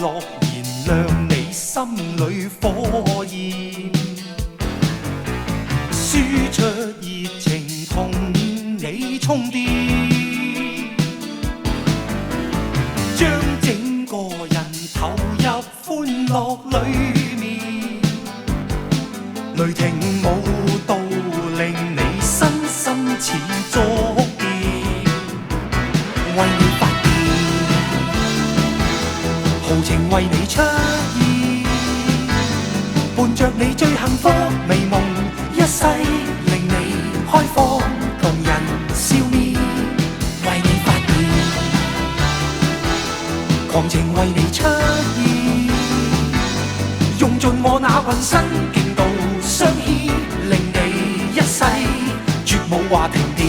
諾言亮你心裏火焰，輸出熱情同你充電，將整個人投入歡樂裏面，雷霆舞蹈令你身心似觸電，為你發電，豪情為你出現，伴着你最幸福美夢，一世令你開放，同人笑面，為你發電，狂情為你出現，用盡我那渾身勁度相牽，令你一世絕無話停電。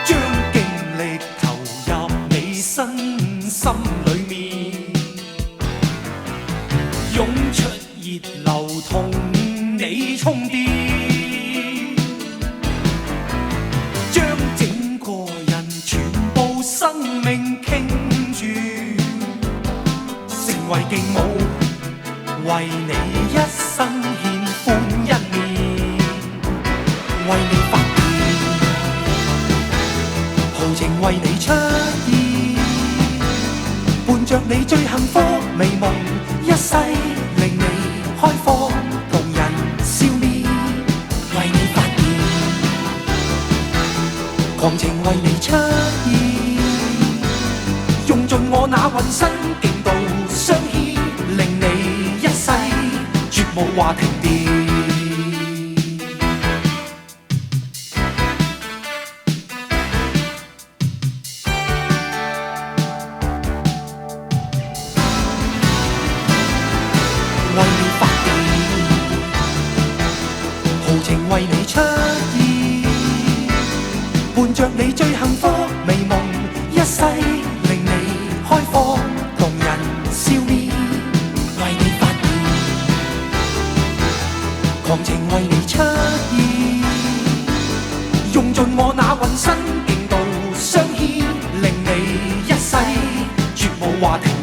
將勁力投入你身心裏面，湧出熱流同你充電，將整個人全部生命傾注，成為勁舞，為你一生獻歡一面，為你發電，豪情為你出現，伴着你最幸福美夢，一世令你開放，同人笑面，為你發電，狂情為你出現，用盡我那渾身勁度相牽，令你一世絕無話停電。為你發電，豪情為你出現，伴着你最幸福美夢，一世令你開放，同人笑面，為你發電，狂情為你出現，用盡我那渾身勁度相牽，令你一世絕無話停。